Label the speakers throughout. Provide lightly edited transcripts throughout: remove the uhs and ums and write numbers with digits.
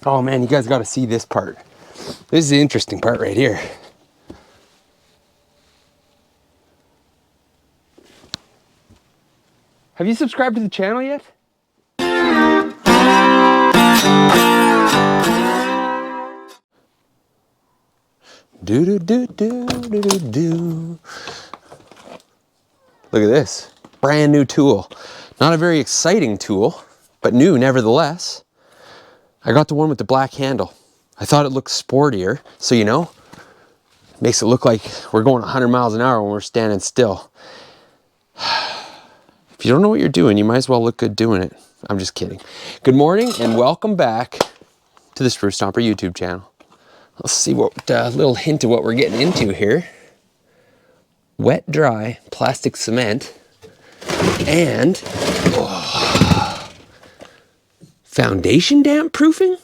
Speaker 1: Oh man, you guys got to see this part. This is the interesting part right here. Have you subscribed to the channel yet? Do do do do do do do. Look at this, brand new tool. Not a very exciting tool, but new nevertheless. I got the one with the black handle. I thought it looked sportier, so you know, makes it look like we're going 100 miles an hour when we're standing still. If you don't know what you're doing, you might as well look good doing it. I'm just kidding. Good morning and welcome back to the Spruce Stomper YouTube channel. Let's see what little hint of what we're getting into here. Wet, dry plastic cement and foundation damp proofing.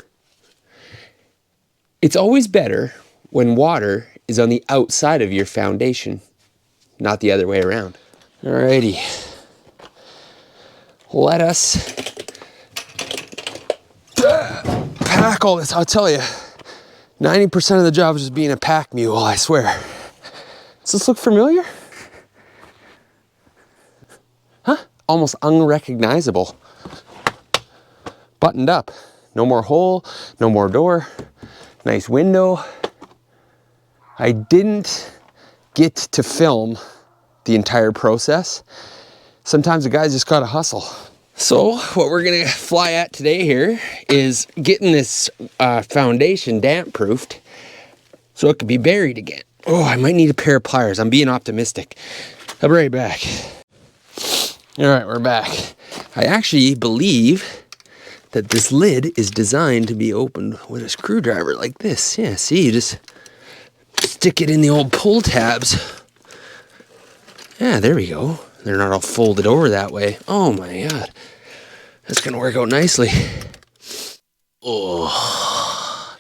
Speaker 1: It's always better when water is on the outside of your foundation, not the other way around. Alrighty. Let us pack all this. I'll tell you, 90% of the job is just being a pack mule, I swear. Does this look familiar? Huh? Almost unrecognizable. Buttoned up. No more hole, no more door. Nice window. I didn't get to film the entire process. Sometimes the guys just gotta hustle. So what we're gonna fly at today here is getting this foundation damp proofed so it can be buried again. Oh, I might need a pair of pliers. I'm being optimistic. I'll be right back. All right, we're back. I actually believe that this lid is designed to be opened with a screwdriver like this. Yeah, see, you just stick it in the old pull tabs. Yeah, there we go. They're not all folded over that way. Oh my God. That's gonna work out nicely. Oh,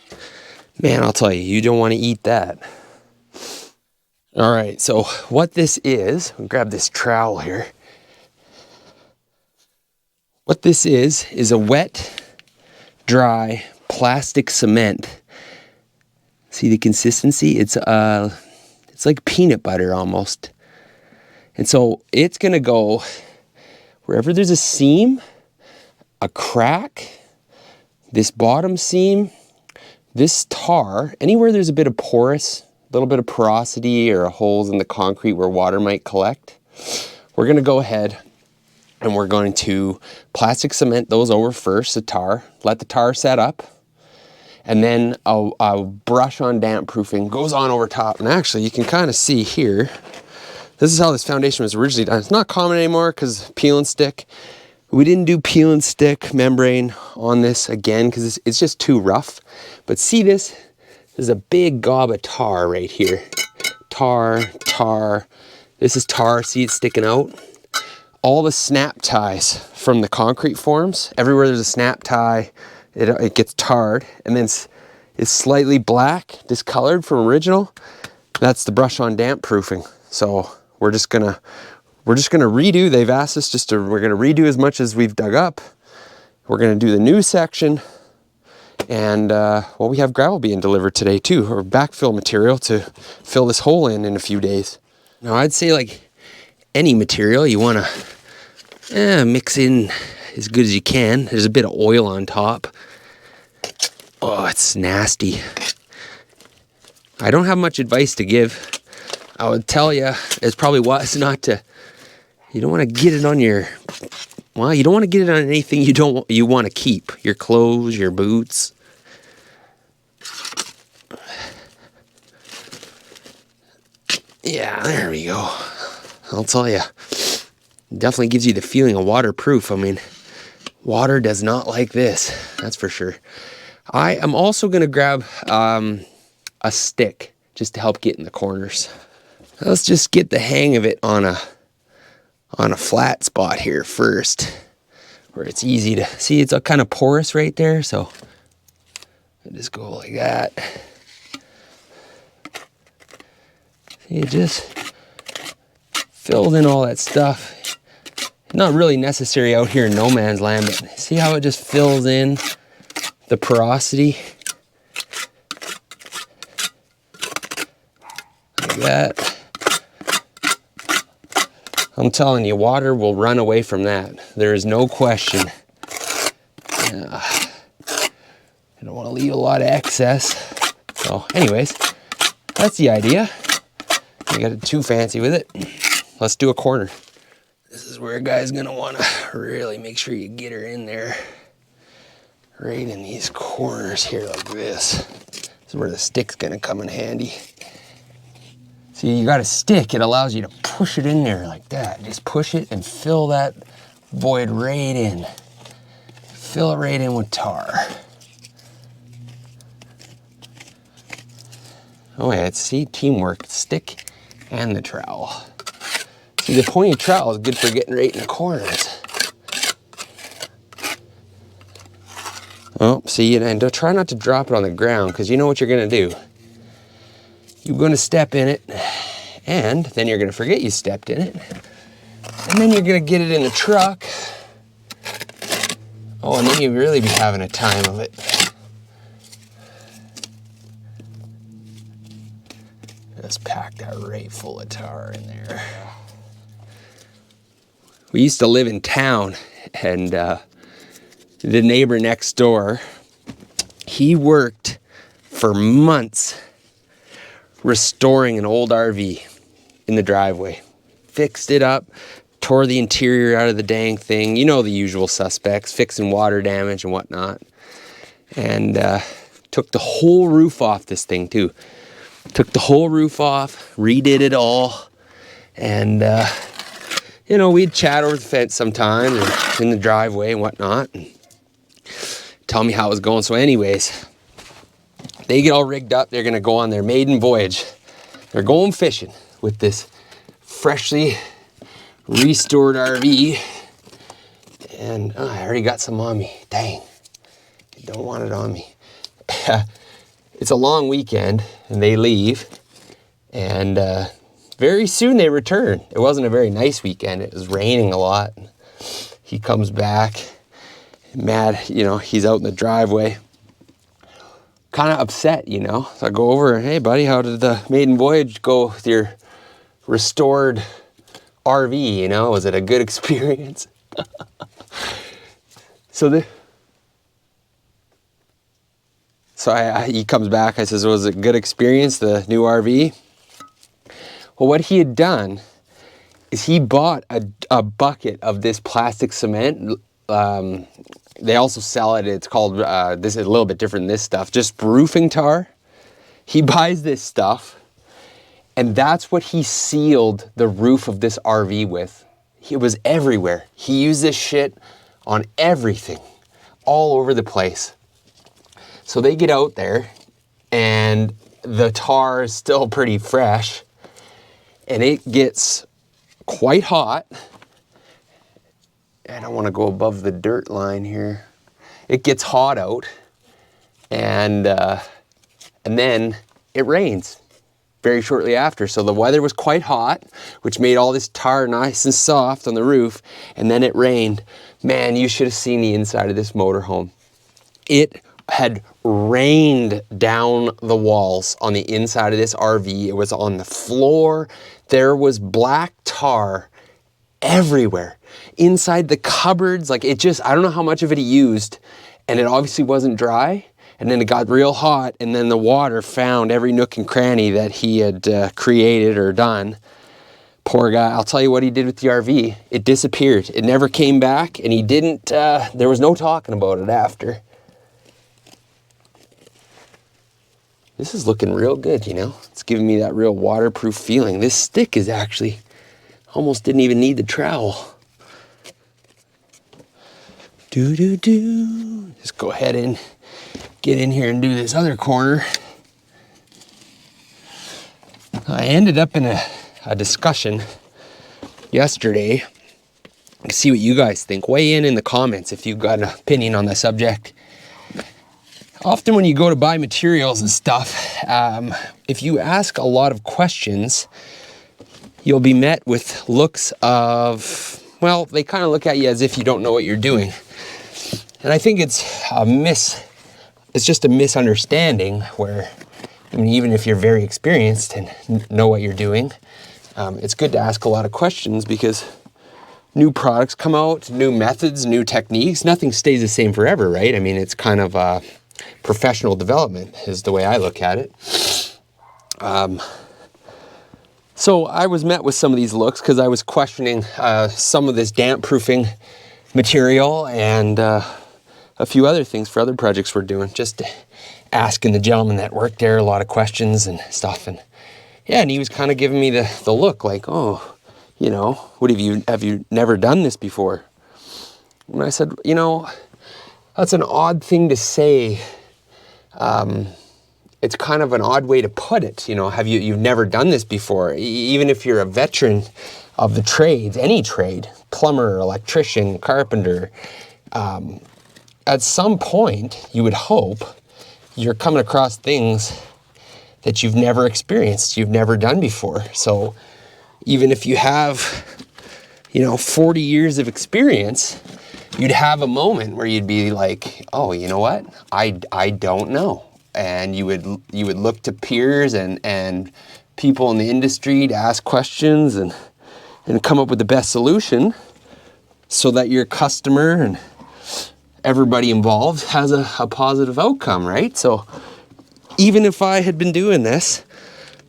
Speaker 1: man, I'll tell you, you don't want to eat that. All right, so what this is, I'll grab this trowel here. What this is a wet, dry plastic cement. See the consistency? It's like peanut butter almost. And so it's gonna go wherever there's a seam, a crack, this bottom seam, this tar, anywhere there's a bit of porous, a little bit of porosity or holes in the concrete where water might collect, we're gonna go ahead and we're going to plastic cement those over first, the tar, let the tar set up, and then a brush on damp proofing goes on over top. And actually you can kind of see here, this is how this foundation was originally done. It's not common anymore because peel and stick. We didn't do peel and stick membrane on this again because it's just too rough. But see this? There's a big gob of tar right here. Tar, tar. This is tar, see it sticking out? All the snap ties from the concrete forms, everywhere there's a snap tie, it gets tarred, and then it's slightly black, discolored from original. That's the brush on damp proofing. So we're just gonna redo. They've asked us we're gonna redo as much as we've dug up. We're gonna do the new section, and well, we have gravel being delivered today too, or backfill material to fill this hole in a few days. Now I'd say like any material you wanna mix in as good as you can. There's a bit of oil on top. Oh, it's nasty. I don't have much advice to give. I would tell you, it's probably wise not to, you don't want to get it on your, well, you don't want to get it on anything you want to keep. Your clothes, your boots. Yeah, there we go. I'll tell you, definitely gives you the feeling of waterproof. I mean, water does not like this, that's for sure. I am also going to grab a stick just to help get in the corners. Let's just get the hang of it on a flat spot here first, where it's easy to see. It's kind of porous right there, so I just go like that. See, it just filled in all that stuff. Not really necessary out here in no man's land, but see how it just fills in the porosity. Like that. I'm telling you, water will run away from that. There is no question. I don't want to leave a lot of excess. So anyways, that's the idea. I got it too fancy with it. Let's do a corner. This is where a guy's gonna want to really make sure you get her in there. Right in these corners here like this. This is where the stick's gonna come in handy. See, you got a stick, it allows you to push it in there like that. Just push it and fill that void right in. Fill it right in with tar. Oh yeah, it's, see, teamwork, stick and the trowel. See, the pointy trowel is good for getting right in the corners. Oh, see, and try not to drop it on the ground, because you know what you're gonna do. You're gonna step in it, and then you're gonna forget you stepped in it. And then you're gonna get it in the truck. Oh, and then you'll really be having a time of it. Just pack that right full of tar in there. We used to live in town, and the neighbor next door, he worked for months restoring an old RV in the driveway. Fixed it up, tore the interior out of the dang thing. You know the usual suspects, fixing water damage and whatnot. And took the whole roof off this thing too. Took the whole roof off, redid it all. And, you know, we'd chat over the fence sometime or in the driveway and whatnot. And tell me how it was going. So anyways, they get all rigged up. They're going to go on their maiden voyage. They're going fishing with this freshly restored RV. And I already got some on me. Dang. I don't want it on me. It's a long weekend and they leave. And very soon they return. It wasn't a very nice weekend. It was raining a lot. He comes back mad, you know, he's out in the driveway. Kind of upset, you know. So I go over, hey buddy, how did the maiden voyage go with your restored RV, you know? Was it a good experience? He comes back, I says, was it a good experience, the new RV? Well, what he had done is he bought a bucket of this plastic cement. They also sell it, it's called, this is a little bit different than this stuff, just roofing tar. He buys this stuff, and that's what he sealed the roof of this RV with. It was everywhere. He used this shit on everything, all over the place. So they get out there, and the tar is still pretty fresh, and it gets quite hot. I don't want to go above the dirt line here. It gets hot out, and then it rains very shortly after. So the weather was quite hot, which made all this tar nice and soft on the roof, and then it rained. Man, you should have seen the inside of this motorhome. It had rained down the walls on the inside of this RV. It was on the floor. There was black tar everywhere. Inside the cupboards, like it just, I don't know how much of it he used, and it obviously wasn't dry, and then it got real hot, and then the water found every nook and cranny that he had created or done. Poor guy. I'll tell you what he did with the RV. It disappeared. It never came back, and he didn't, there was no talking about it after. This is looking real good, you know? It's giving me that real waterproof feeling. This stick is actually, almost didn't even need the trowel. Just go ahead and get in here and do this other corner. I ended up in a discussion yesterday. See what you guys think. Weigh in the comments if you've got an opinion on the subject. Often when you go to buy materials and stuff, if you ask a lot of questions, you'll be met with looks of, well, they kind of look at you as if you don't know what you're doing. And I think it's a it's just a misunderstanding where, I mean, even if you're very experienced and know what you're doing, it's good to ask a lot of questions because new products come out, new methods, new techniques. Nothing stays the same forever, right? I mean, it's kind of professional development is the way I look at it. So I was met with some of these looks because I was questioning some of this damp proofing material and a few other things for other projects we're doing, just asking the gentleman that worked there a lot of questions and stuff. And yeah, and he was kind of giving me the look like, oh, you know, have you never done this before? And I said, you know, that's an odd thing to say. It's kind of an odd way to put it. You know, you've never done this before? Even if you're a veteran of the trades, any trade, plumber, electrician, carpenter, at some point, you would hope you're coming across things that you've never experienced, you've never done before. So even if you have, you know, 40 years of experience, you'd have a moment where you'd be like, oh, you know what? I don't know. And you would look to peers and people in the industry to ask questions and come up with the best solution so that your customer and everybody involved has a positive outcome, right? So even if I had been doing this,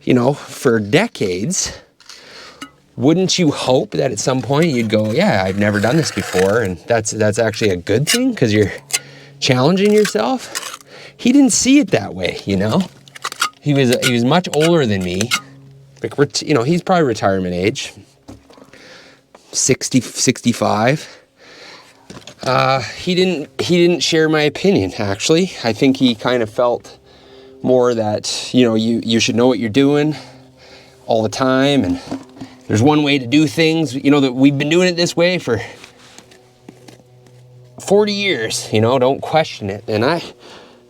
Speaker 1: you know, for decades, wouldn't you hope that at some point you'd go, yeah, I've never done this before, and that's actually a good thing because you're challenging yourself? He didn't see it that way, you know? He was much older than me. Like, you know, he's probably retirement age, 60, 65. He didn't share my opinion, actually. I think he kind of felt more that, you know, you should know what you're doing all the time, and there's one way to do things, you know, that we've been doing it this way for 40 years, you know, don't question it. And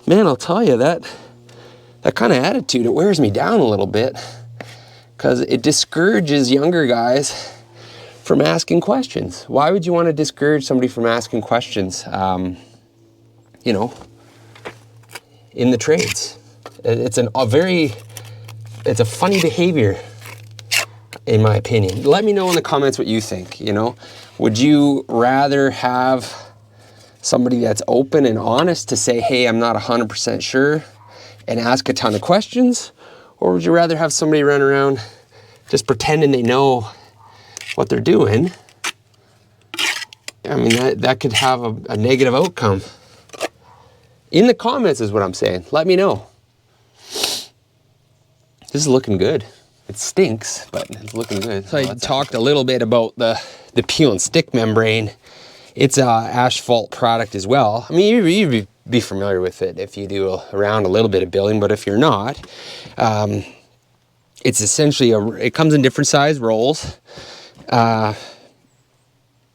Speaker 1: man, I'll tell you, that kind of attitude, it wears me down a little bit because it discourages younger guys from asking questions. Why would you want to discourage somebody from asking questions, you know, in the trades? It's a funny behavior, in my opinion. Let me know in the comments what you think, you know. Would you rather have somebody that's open and honest to say, hey, I'm not 100% sure, and ask a ton of questions? Or would you rather have somebody run around just pretending they know what they're doing? I mean, that could have a negative outcome. In the comments is what I'm saying. Let me know. This is looking good. It stinks, but it's looking good. So I talked a little bit about the peel and stick membrane. It's an asphalt product as well. I mean, you'd be familiar with it if you do around a little bit of building, but if you're not, it's essentially it comes in different size rolls.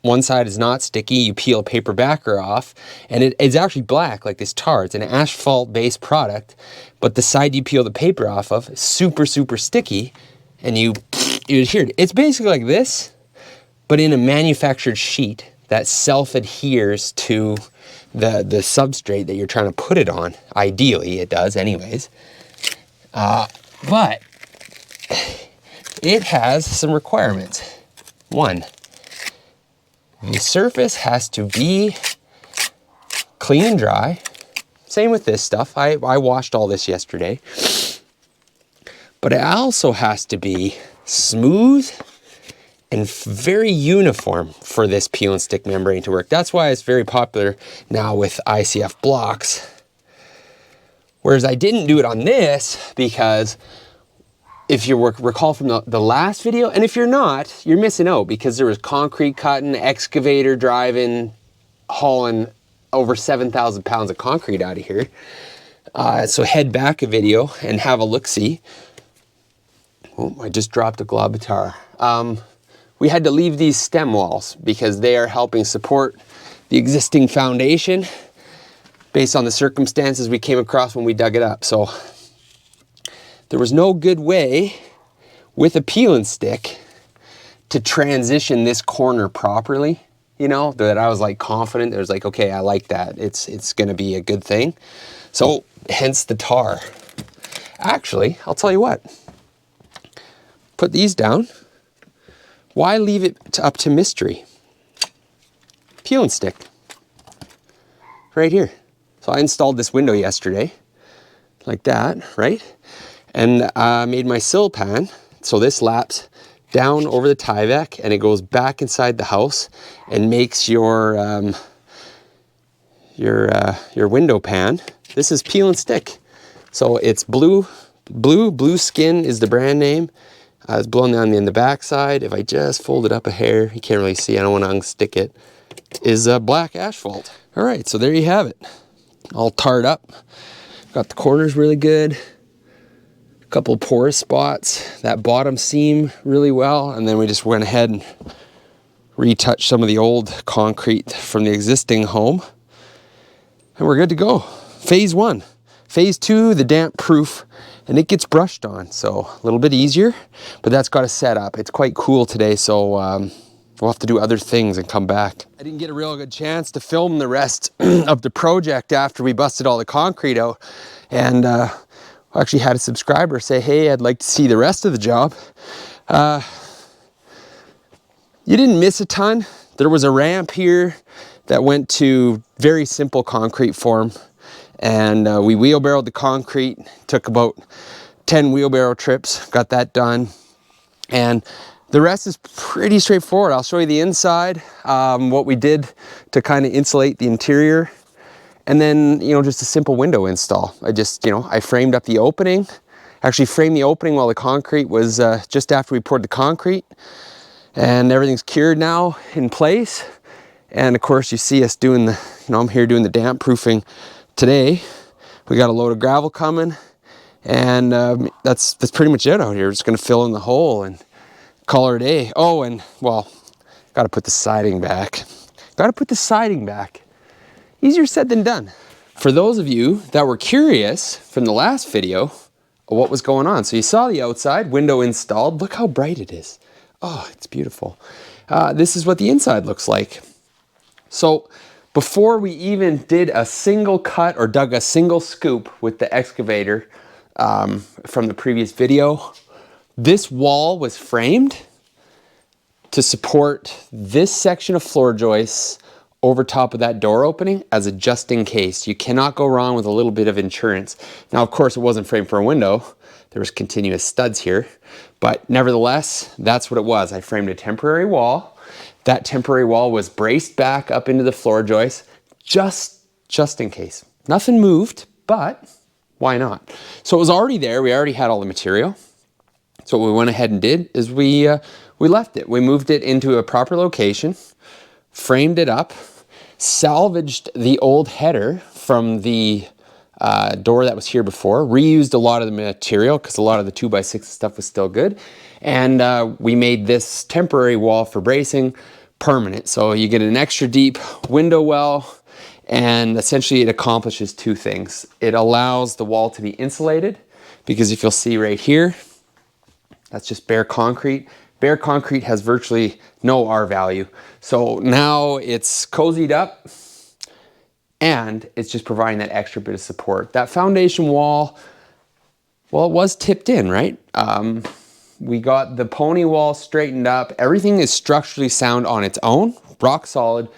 Speaker 1: One side is not sticky. You peel a paper backer off, and it's actually black, like this tar. It's an asphalt-based product, but the side you peel the paper off of is super, super sticky, and you adhere. It's basically like this, but in a manufactured sheet that self-adheres to the substrate that you're trying to put it on. Ideally, it does anyways. But it has some requirements. One, the surface has to be clean and dry. Same with this stuff. I washed all this yesterday. But it also has to be smooth and very uniform for this peel and stick membrane to work. That's why it's very popular now with ICF blocks. Whereas I didn't do it on this because if you recall from the last video, and if you're not, you're missing out because there was concrete cutting, excavator driving, hauling over 7,000 pounds of concrete out of here. So head back a video and have a look-see. Oh, I just dropped a glob of tar. We had to leave these stem walls because they are helping support the existing foundation based on the circumstances we came across when we dug it up. So there was no good way with a peel and stick to transition this corner properly, you know, that I was like confident. It was like, okay, I like that. It's gonna be a good thing. So hence the tar. Actually, I'll tell you what. Put these down. Why leave it up to mystery? Peel and stick. Right here. So I installed this window yesterday. Like that, right? And I made my sill pan. So this laps down over the Tyvek and it goes back inside the house and makes your window pan. This is peel and stick. So it's blue skin is the brand name. It's blown down in the back side. If I just fold it up a hair, you can't really see, I don't want to unstick it, is black asphalt. All right, so there you have it. All tarred up. Got the corners really good. A couple porous spots. That bottom seam really well. And then we just went ahead and retouched some of the old concrete from the existing home. And we're good to go. Phase 1. Phase 2, the damp proof, and it gets brushed on, so a little bit easier, but that's got to set up. It's quite cool today, so we'll have to do other things and come back. I didn't get a real good chance to film the rest of the project after we busted all the concrete out, and I actually had a subscriber say, hey, I'd like to see the rest of the job. You didn't miss a ton. There was a ramp here that went to very simple concrete form. And we wheelbarrowed the concrete, took about 10 wheelbarrow trips, got that done. And the rest is pretty straightforward. I'll show you the inside, what we did to kind of insulate the interior. And then, just a simple window install. I framed up the opening, actually framed the opening while the concrete was just after we poured the concrete. And everything's cured now in place. And of course you see us doing I'm here doing the damp proofing today. We got a load of gravel coming, and that's pretty much it out here. We're just gonna fill in the hole and call it a day. Oh, and well, gotta put the siding back. Easier said than done. For those of you that were curious from the last video of what was going on, so you saw the outside window installed. Look how bright it is. Oh, it's beautiful. This is what the inside looks like. So before we even did a single cut or dug a single scoop with the excavator from the previous video, this wall was framed to support this section of floor joists over top of that door opening as a just in case. You cannot go wrong with a little bit of insurance. Now, of course, it wasn't framed for a window. There was continuous studs here, but nevertheless, that's what it was. I framed a temporary wall. That temporary wall was braced back up into the floor joist just in case. Nothing moved, but why not? So it was already there. We already had all the material. So what we went ahead and did is we left it. We moved it into a proper location, framed it up, salvaged the old header from the door that was here before, reused a lot of the material because a lot of the 2x6 stuff was still good. And we made this temporary wall for bracing permanent. So you get an extra deep window well, and essentially it accomplishes two things. It allows the wall to be insulated, because if you'll see right here, that's just bare concrete. Bare concrete has virtually no R value. So now it's cozied up, and it's just providing that extra bit of support. That foundation wall, well, it was tipped in, right? We got the pony wall straightened up. Everything is structurally sound on its own, rock solid,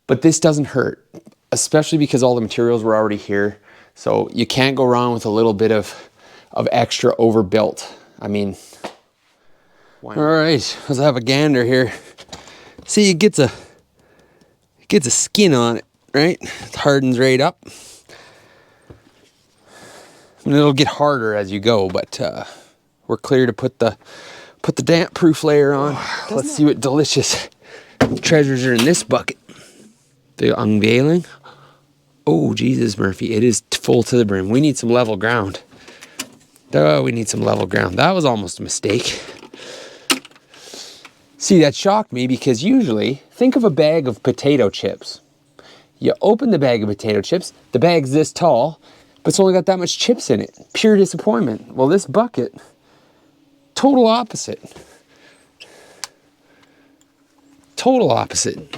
Speaker 1: but this doesn't hurt, especially because all the materials were already here. So you can't go wrong with a little bit of extra overbuilt. I mean, all right, let's have a gander here. See, it gets a skin on it, right? It hardens right up. And it'll get harder as you go, but we're clear to put the damp proof layer on. Let's see what delicious treasures are in this bucket. The unveiling. Oh, Jesus, Murphy, it is full to the brim. We need some level ground. Oh, we need some level ground. That was almost a mistake. See, that shocked me because usually, think of a bag of potato chips. You open the bag of potato chips, the bag's this tall, but it's only got that much chips in it. Pure disappointment. Well, this bucket, total opposite. Total opposite.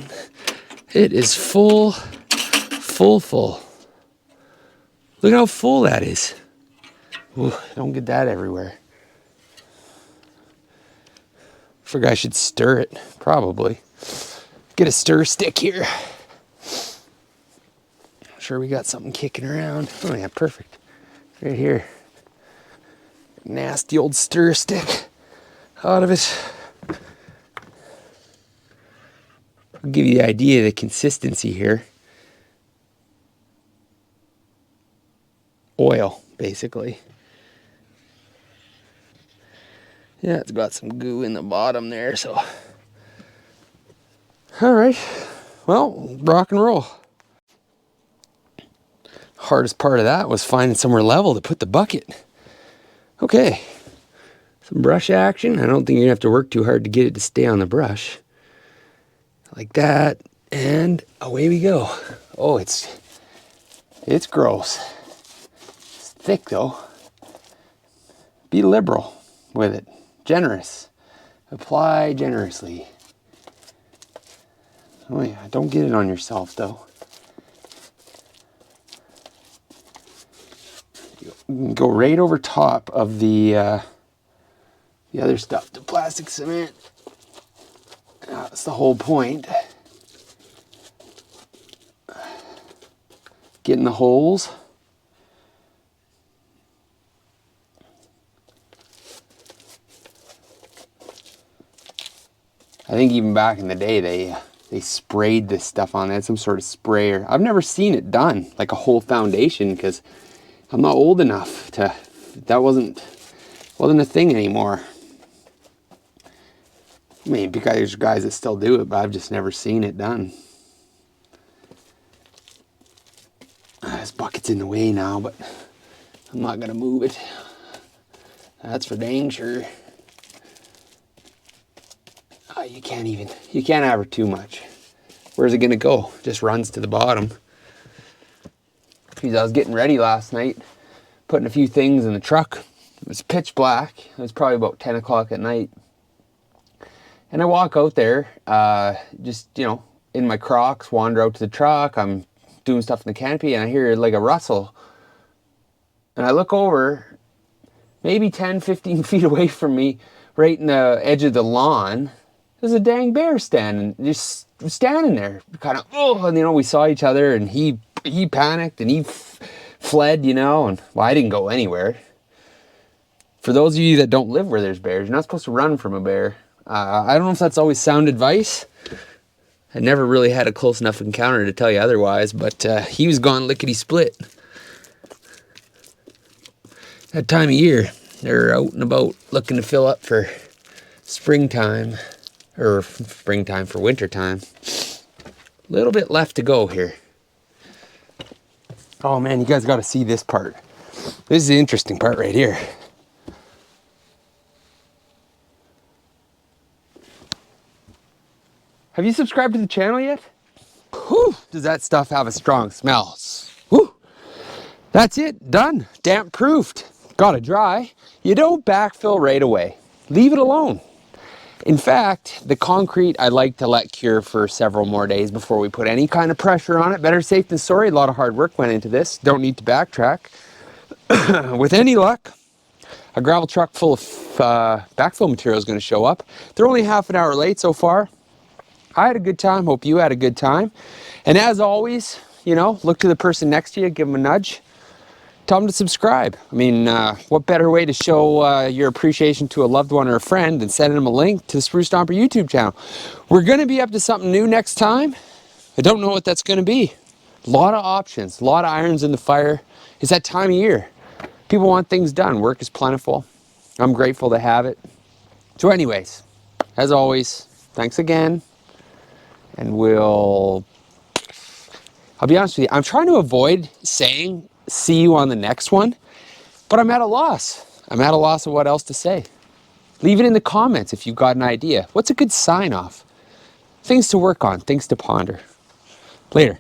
Speaker 1: It is full. Look how full that is. Ooh, don't get that everywhere. Figure I should stir it, probably. Get a stir stick here. I'm sure we got something kicking around. Oh yeah, perfect. Right here. Nasty old stir stick out of it. I'll give you the idea of the consistency here. Oil, basically. Yeah, it's got some goo in the bottom there, so. All right, well, rock and roll. Hardest part of that was finding somewhere level to put the bucket. Okay, some brush action. I don't think you're gonna have to work too hard to get it to stay on the brush. Like that, and away we go. Oh, it's gross. It's thick though. Be liberal with it. Generous. Apply generously. Oh yeah, don't get it on yourself though. You can go right over top of the other stuff, the plastic cement. That's the whole point. Get in the holes. I think even back in the day, they sprayed this stuff on. They had some sort of sprayer. I've never seen it done, like a whole foundation, because I'm not old enough to. That wasn't a thing anymore. I mean, there's guys that still do it, but I've just never seen it done. This bucket's in the way now, but I'm not gonna move it. That's for dang sure. Oh, you can't have her too much. Where's it gonna go? Just runs to the bottom. Because I was getting ready last night, putting a few things in the truck. It was pitch black. It was probably about 10 o'clock at night. And I walk out there, just, in my Crocs, wander out to the truck. I'm doing stuff in the canopy, and I hear like a rustle. And I look over, maybe 10, 15 feet away from me, right in the edge of the lawn, there's a dang bear standing there, kind of, and we saw each other, and he panicked, and he fled, and, well, I didn't go anywhere. For those of you that don't live where there's bears, you're not supposed to run from a bear. I don't know if that's always sound advice. I never really had a close enough encounter to tell you otherwise, but he was gone lickety-split. That time of year, they're out and about looking to fill up for springtime, or springtime for wintertime. A little bit left to go here. Oh man, you guys got to see this part. This is the interesting part right here. Have you subscribed to the channel yet? Whew, does that stuff have a strong smell? Whew. That's it, done, damp proofed. Gotta dry. You don't backfill right away. Leave it alone. In fact, the concrete I like to let cure for several more days before we put any kind of pressure on it. Better safe than sorry. A lot of hard work went into this. Don't need to backtrack. With any luck, a gravel truck full of backfill material is going to show up. They're only half an hour late so far. I had a good time. Hope you had a good time. And as always, look to the person next to you, give them a nudge. Tell them to subscribe. I mean, what better way to show your appreciation to a loved one or a friend than sending them a link to the Spruce Stomper YouTube channel. We're going to be up to something new next time. I don't know what that's going to be. A lot of options, a lot of irons in the fire. It's that time of year. People want things done. Work is plentiful. I'm grateful to have it. So anyways, as always, thanks again. And I'll be honest with you, I'm trying to avoid saying see you on the next one, but I'm at a loss. I'm at a loss of what else to say. Leave it in the comments if you've got an idea. What's a good sign off? Things to work on, things to ponder. Later.